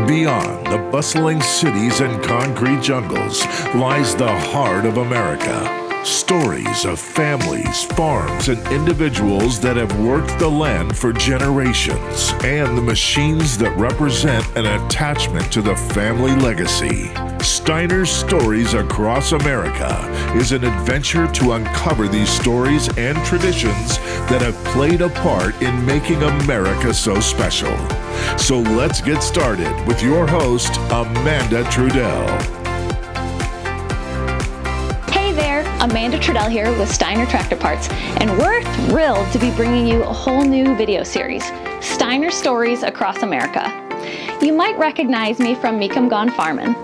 Beyond the bustling cities and concrete jungles lies the heart of America. Stories of families, farms, and individuals that have worked the land for generations, and the machines that represent an attachment to the family legacy. Steiner Stories Across America is an adventure to uncover these stories and traditions that have played a part in making America so special. So let's get started with your host, Amanda Trudell. Amanda Trudell here with Steiner Tractor Parts, and we're thrilled to be bringing you a whole new video series, Steiner Stories Across America. You might recognize me from Meekum Gone Farmin'.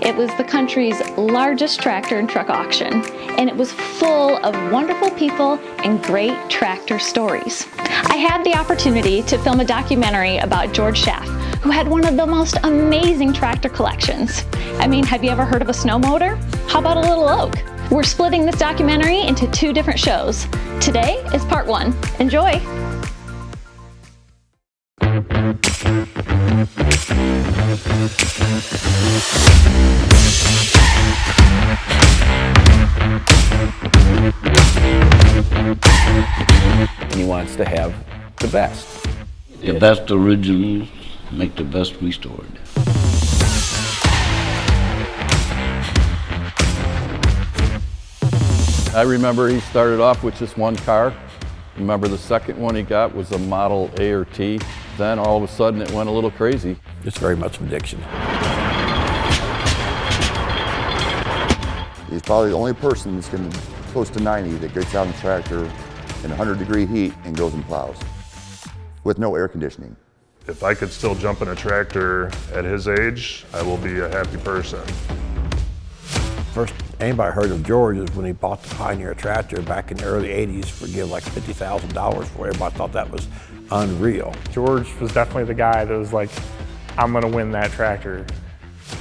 It was the country's largest tractor and truck auction, and it was full of wonderful people and great tractor stories. I had the opportunity to film a documentary about George Schaaf, who had one of the most amazing tractor collections. I mean, have you ever heard of a snow motor? How about a little oak? We're splitting this documentary into 2 different shows. Today is part 1. Enjoy! He wants to have the best. The best originals make the best restored. I remember he started off with just one car. Remember the second one he got was a Model A or T. Then all of a sudden it went a little crazy. It's very much an addiction. He's probably the only person that's going to close to 90 that gets out on a tractor in 100-degree heat and goes and plows with no air conditioning. If I could still jump in a tractor at his age, I will be a happy person. First anybody heard of George is when he bought the Pioneer tractor back in the early 80s for like $50,000 for it. Everybody thought that was unreal. George was definitely the guy that was like, I'm gonna win that tractor.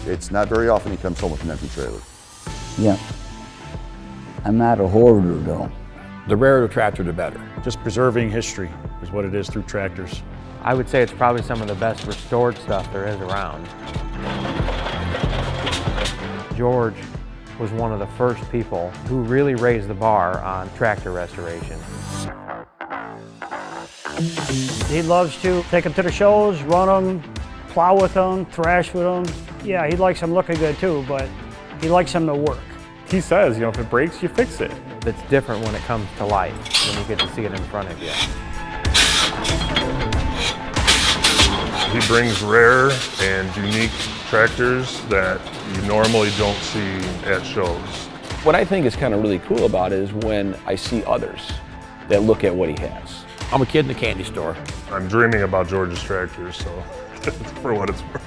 It's not very often he comes home with an empty trailer. Yeah. I'm not a hoarder though. The rarer the tractor, the better. Just preserving history is what it is through tractors. I would say it's probably some of the best restored stuff there is around. George was one of the first people who really raised the bar on tractor restoration. He loves to take them to the shows, run them, plow with them, thrash with them. Yeah, he likes them looking good too, but he likes them to work. He says, if it breaks, you fix it. It's different when it comes to life, when you get to see it in front of you. He brings rare and unique tractors that you normally don't see at shows. What I think is kind of really cool about it is when I see others that look at what he has. I'm a kid in a candy store. I'm dreaming about George's tractors, so for what it's worth.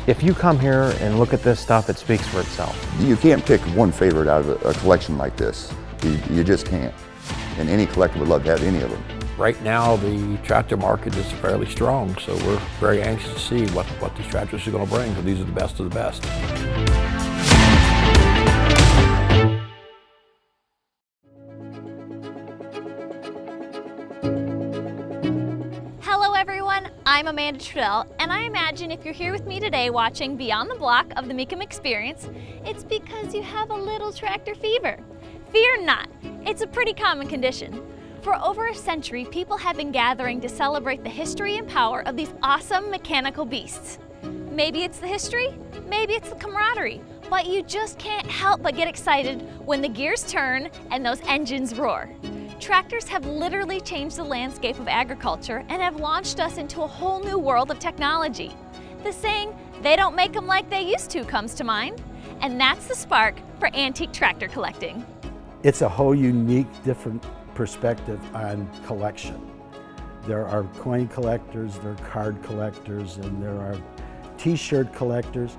If you come here and look at this stuff, it speaks for itself. You can't pick one favorite out of a collection like this. You just can't. And any collector would love to have any of them. Right now, the tractor market is fairly strong, so we're very anxious to see what these tractors are going to bring, because these are the best of the best. Hello everyone, I'm Amanda Trudell, and I imagine if you're here with me today watching Beyond the Block of the Meekum Experience, it's because you have a little tractor fever. Fear not, it's a pretty common condition. For over a century, people have been gathering to celebrate the history and power of these awesome mechanical beasts. Maybe it's the history, maybe it's the camaraderie, but you just can't help but get excited when the gears turn and those engines roar. Tractors have literally changed the landscape of agriculture and have launched us into a whole new world of technology. The saying, "They don't make them like they used to," comes to mind, and that's the spark for antique tractor collecting. It's a whole unique, different perspective on collection. There are coin collectors, there are card collectors, and there are t-shirt collectors,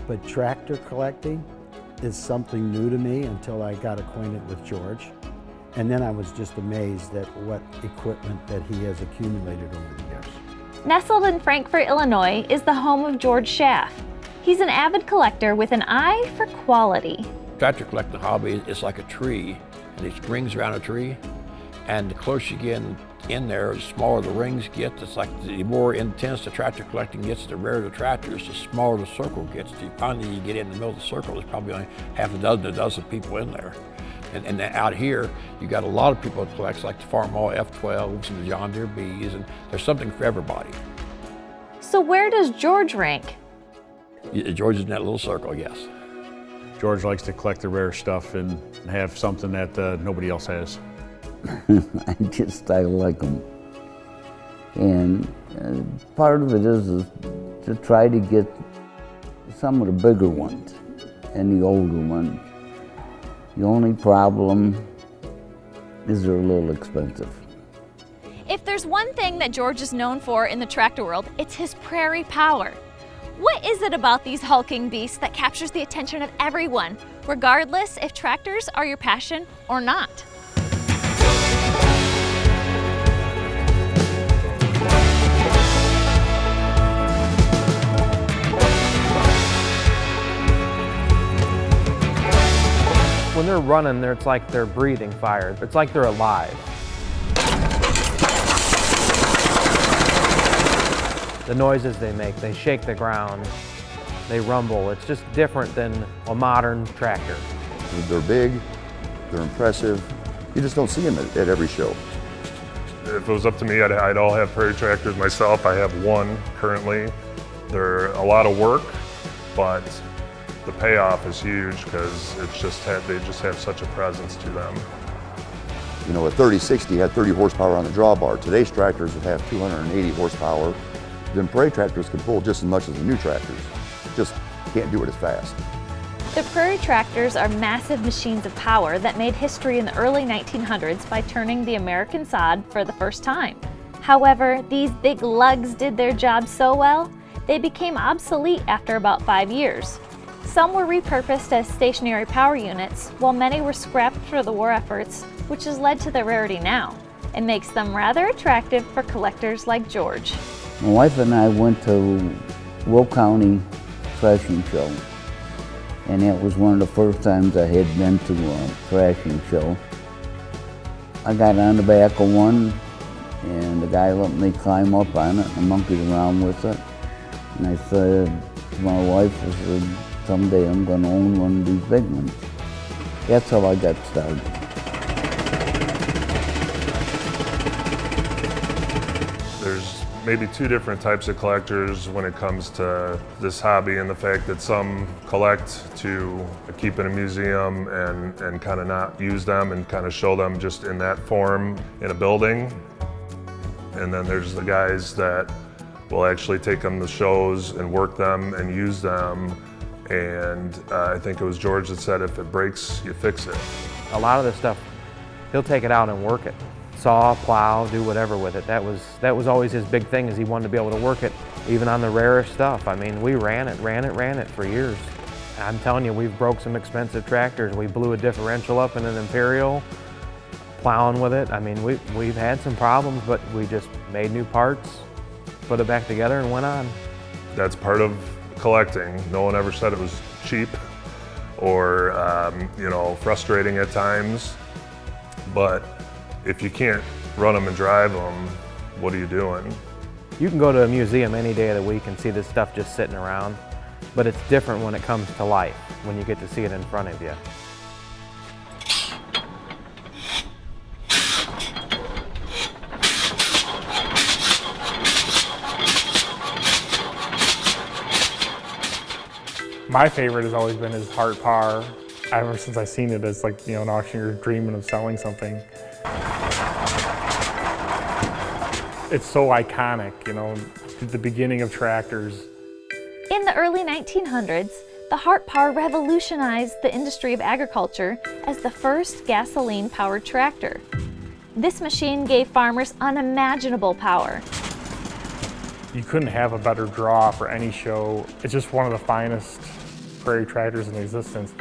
but tractor collecting is something new to me until I got acquainted with George. And then I was just amazed at what equipment that he has accumulated over the years. Nestled in Frankfort, Illinois is the home of George Schaaf. He's an avid collector with an eye for quality. Tractor collecting hobby is like a tree, and it rings around a tree. And the closer you get in there, the smaller the rings get. It's like the more intense the tractor collecting gets, the rarer the tractors, the smaller the circle gets. Finally, you get in the middle of the circle, there's probably only half a dozen people in there. And out here, you got a lot of people that collect, like the Farmall F12s and the John Deere Bs, and there's something for everybody. So where does George rank? George is in that little circle, yes. George likes to collect the rare stuff and have something that nobody else has. I like them. And part of it is to try to get some of the bigger ones and the older ones. The only problem is they're a little expensive. If there's one thing that George is known for in the tractor world, it's his prairie power. What is it about these hulking beasts that captures the attention of everyone, regardless if tractors are your passion or not? When they're running, it's like they're breathing fire. It's like they're alive. The noises they make, they shake the ground, they rumble. It's just different than a modern tractor. They're big, they're impressive. You just don't see them at every show. If it was up to me, I'd all have Prairie tractors myself. I have one currently. They're a lot of work, but the payoff is huge because they just have such a presence to them. You know, a 3060 had 30 horsepower on the drawbar. Today's tractors would have 280 horsepower. Then Prairie tractors can pull just as much as the new tractors. Just can't do it as fast. The Prairie tractors are massive machines of power that made history in the early 1900s by turning the American sod for the first time. However, these big lugs did their job so well, they became obsolete after about 5 years. Some were repurposed as stationary power units, while many were scrapped for the war efforts, which has led to their rarity now. It makes them rather attractive for collectors like George. My wife and I went to Will County Threshing Show, and that was one of the first times I had been to a threshing show. I got on the back of one, and the guy let me climb up on it and monkeyed around with it. And I said to my wife, I said, someday I'm going to own one of these big ones. That's how I got started. There's maybe two different types of collectors when it comes to this hobby, and the fact that some collect to keep in a museum and kind of not use them and kind of show them just in that form in a building. And then there's the guys that will actually take them to shows and work them and use them. And I think it was George that said, if it breaks, you fix it. A lot of this stuff, he'll take it out and work it. Saw, plow, do whatever with it. That was always his big thing, is he wanted to be able to work it, even on the rarest stuff. I mean, we ran it for years. I'm telling you, we've broke some expensive tractors. We blew a differential up in an Imperial, plowing with it. I mean, we've had some problems, but we just made new parts, put it back together, and went on. That's part of collecting. No one ever said it was cheap or frustrating at times, but if you can't run them and drive them, what are you doing? You can go to a museum any day of the week and see this stuff just sitting around, but it's different when it comes to life, when you get to see it in front of you. My favorite has always been his Heart Power. Ever since I've seen it, it's like, an auctioneer dreaming of selling something. It's so iconic, the beginning of tractors. In the early 1900s, the Heart Power revolutionized the industry of agriculture as the first gasoline-powered tractor. This machine gave farmers unimaginable power. You couldn't have a better draw for any show. It's just one of the finest Prairie tractors in existence.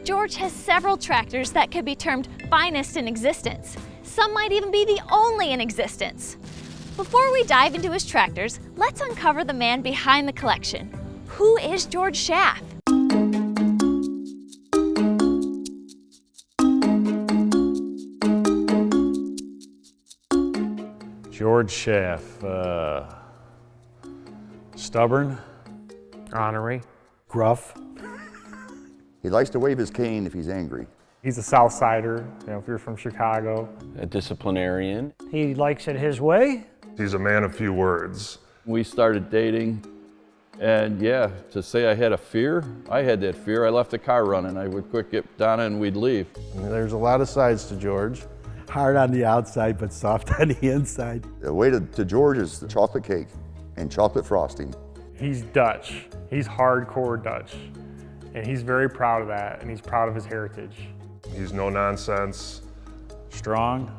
George has several tractors that could be termed finest in existence. Some might even be the only in existence. Before we dive into his tractors, let's uncover the man behind the collection. Who is George Schaaf? George Schaaf, stubborn. Ornery. Gruff. He likes to wave his cane if he's angry. He's a South Sider, if you're from Chicago. A disciplinarian. He likes it his way. He's a man of few words. We started dating, and yeah, to say I had a fear, I had that fear. I left the car running. I would quick get Donna and we'd leave. There's a lot of sides to George. Hard on the outside, but soft on the inside. The way to George is the chocolate cake and chocolate frosting. He's Dutch. He's hardcore Dutch. And he's very proud of that, and he's proud of his heritage. He's no nonsense. Strong.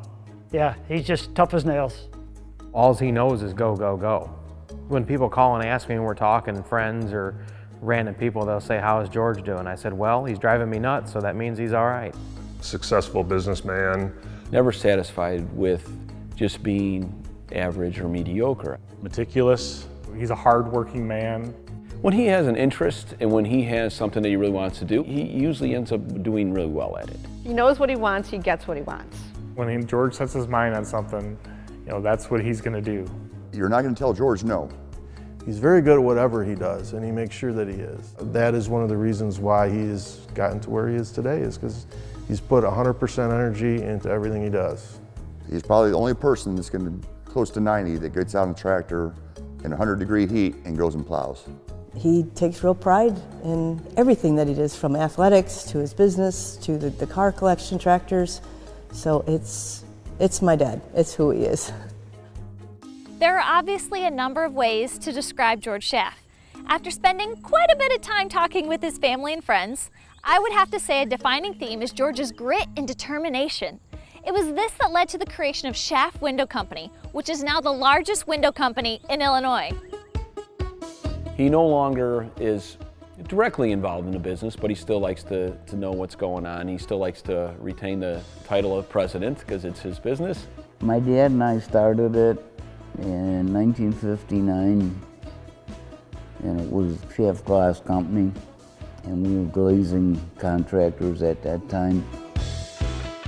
Yeah, he's just tough as nails. All he knows is go, go, go. When people call and ask me when we're talking, friends or random people, they'll say, how is George doing? I said, well, he's driving me nuts, so that means he's all right. Successful businessman. Never satisfied with just being average or mediocre. Meticulous. He's a hardworking man. When he has an interest and when he has something that he really wants to do, he usually ends up doing really well at it. He knows what he wants, he gets what he wants. When George sets his mind on something, that's what he's going to do. You're not going to tell George no. He's very good at whatever he does, and he makes sure that he is. That is one of the reasons why he's gotten to where he is today, is because he's put 100% energy into everything he does. He's probably the only person that's going to close to 90 that gets out on a tractor in 100-degree heat and goes and plows. He takes real pride in everything that he does, from athletics to his business to the car collection tractors. So it's my dad. It's who he is. There are obviously a number of ways to describe George Schaaf. After spending quite a bit of time talking with his family and friends, I would have to say a defining theme is George's grit and determination. It was this that led to the creation of Schaaf Window Company, which is now the largest window company in Illinois. He no longer is directly involved in the business, but he still likes to know what's going on. He still likes to retain the title of president because it's his business. My dad and I started it in 1959, and it was Schaaf Glass Company, and we were glazing contractors at that time.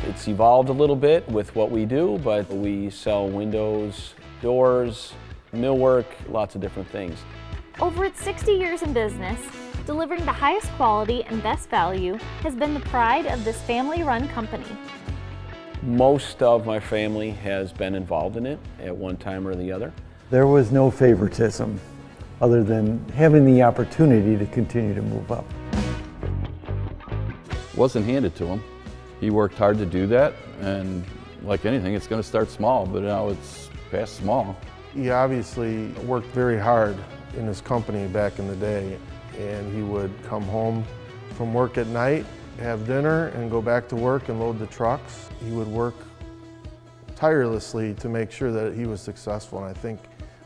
It's evolved a little bit with what we do, but we sell windows, doors, millwork, lots of different things. Over its 60 years in business, delivering the highest quality and best value has been the pride of this family-run company. Most of my family has been involved in it at one time or the other. There was no favoritism other than having the opportunity to continue to move up. Wasn't handed to him. He worked hard to do that, and like anything, it's going to start small, but now it's past small. He obviously worked very hard in his company back in the day, and he would come home from work at night, have dinner, and go back to work and load the trucks. He would work tirelessly to make sure that he was successful, and I think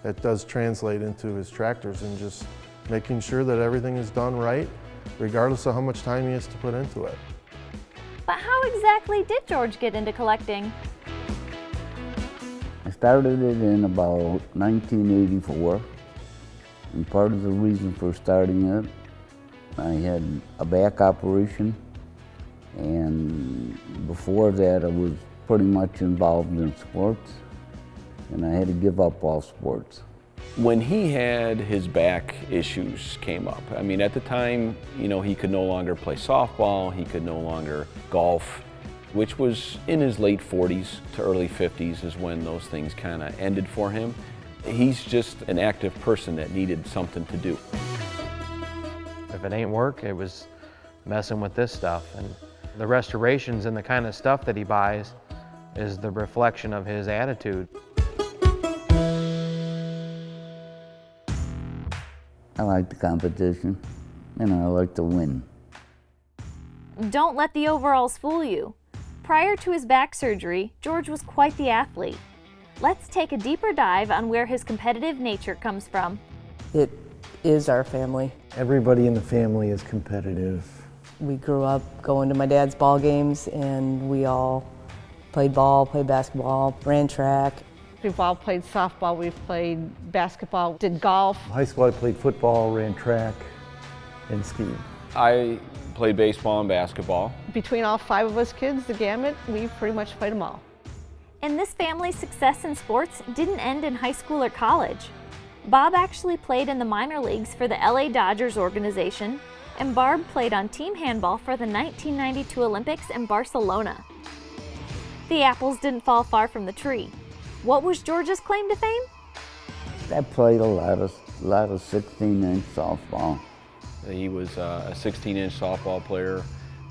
that does translate into his tractors and just making sure that everything is done right, regardless of how much time he has to put into it. But how exactly did George get into collecting? I started it in about 1984, and part of the reason for starting it, I had a back operation, and before that I was pretty much involved in sports, and I had to give up all sports. When he had his back issues came up, I mean, at the time, he could no longer play softball, he could no longer golf, which was in his late 40s to early 50s is when those things kind of ended for him. He's just an active person that needed something to do. If it ain't work, it was messing with this stuff. And the restorations and the kind of stuff that he buys is the reflection of his attitude. I like the competition, and I like to win. Don't let the overalls fool you. Prior to his back surgery, George was quite the athlete. Let's take a deeper dive on where his competitive nature comes from. It is our family. Everybody in the family is competitive. We grew up going to my dad's ball games, and we all played ball, played basketball, ran track. We've all played softball, we've played basketball, did golf. In high school I played football, ran track, and skied. I played baseball and basketball. Between all 5 of us kids, the gamut, we pretty much played them all. And this family's success in sports didn't end in high school or college. Bob actually played in the minor leagues for the LA Dodgers organization, and Barb played on team handball for the 1992 Olympics in Barcelona. The apples didn't fall far from the tree. What was George's claim to fame? I played a lot of 16-inch softball. He was a 16-inch softball player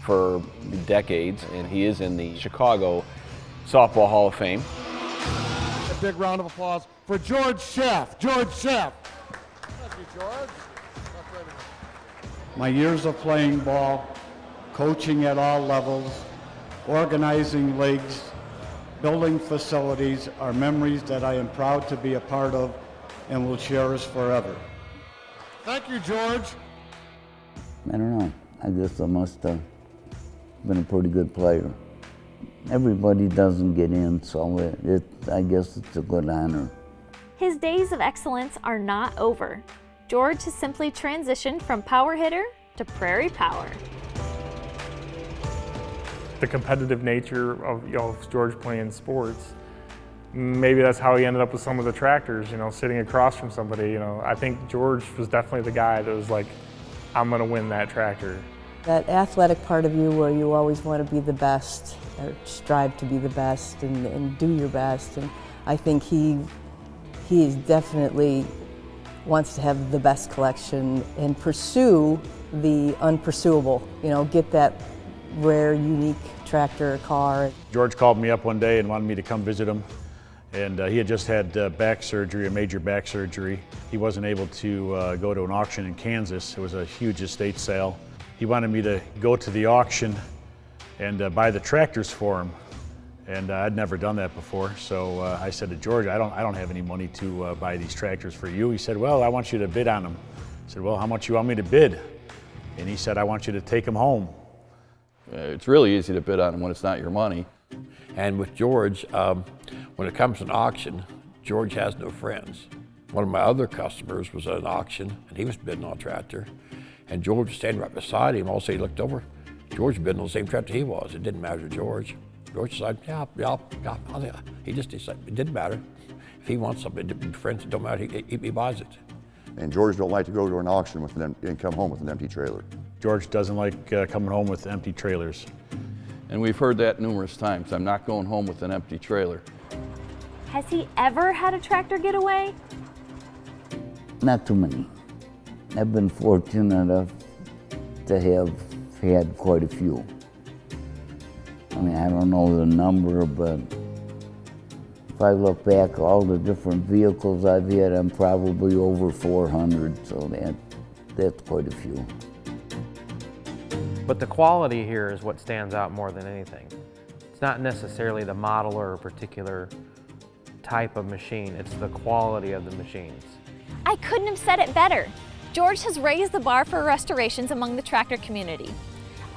for decades, and he is in the Chicago Softball Hall of Fame. A big round of applause for George Schaaf. George Schaaf. Thank you, George. My years of playing ball, coaching at all levels, organizing leagues, building facilities are memories that I am proud to be a part of and will cherish forever. Thank you, George. I don't know. I guess I must have been a pretty good player. Everybody doesn't get in, so I guess it's a good honor. His days of excellence are not over. George has simply transitioned from power hitter to Prairie power. The competitive nature of George playing sports, maybe that's how he ended up with some of the tractors, sitting across from somebody. I think George was definitely the guy that was like, I'm gonna win that tractor. That athletic part of you where you always want to be the best, or strive to be the best and do your best. And I think he is definitely wants to have the best collection and pursue the unpursuable, get that rare, unique tractor or car. George called me up one day and wanted me to come visit him. And he had just had back surgery, a major back surgery. He wasn't able to go to an auction in Kansas. It was a huge estate sale. He wanted me to go to the auction and buy the tractors for him. And I'd never done that before. So I said to George, I don't have any money to buy these tractors for you. He said, well, I want you to bid on them. I said, well, how much you want me to bid? And he said, I want you to take them home. It's really easy to bid on them when it's not your money. And with George, when it comes to an auction, George has no friends. One of my other customers was at an auction, and he was bidding on a tractor. And George was standing right beside him. All of a sudden he looked over. George was bidding on the same tractor he was. It didn't matter to George. George decided, yeah. He just decided, it didn't matter. If he wants something, friends, it don't matter, he buys it. And George don't like to go to an auction and come home with an empty trailer. George doesn't like coming home with empty trailers. And we've heard that numerous times. I'm not going home with an empty trailer. Has he ever had a tractor get away? Not too many. I've been fortunate enough to have had quite a few. I mean, I don't know the number, but if I look back all the different vehicles I've had, I'm probably over 400, so that's quite a few. But the quality here is what stands out more than anything. It's not necessarily the model or a particular type of machine, it's the quality of the machines. I couldn't have said it better. George has raised the bar for restorations among the tractor community.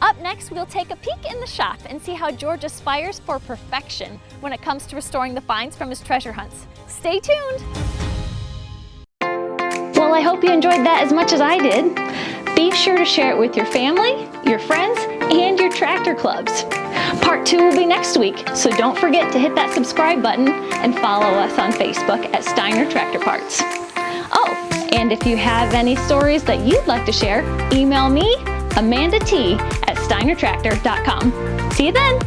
Up next, we'll take a peek in the shop and see how George aspires for perfection when it comes to restoring the finds from his treasure hunts. Stay tuned. Well, I hope you enjoyed that as much as I did. Be sure to share it with your family, your friends, and your tractor clubs. Part 2 will be next week, so don't forget to hit that subscribe button and follow us on Facebook at Steiner Tractor Parts. Oh, and if you have any stories that you'd like to share, email me, AmandaT@steinertractor.com. See you then!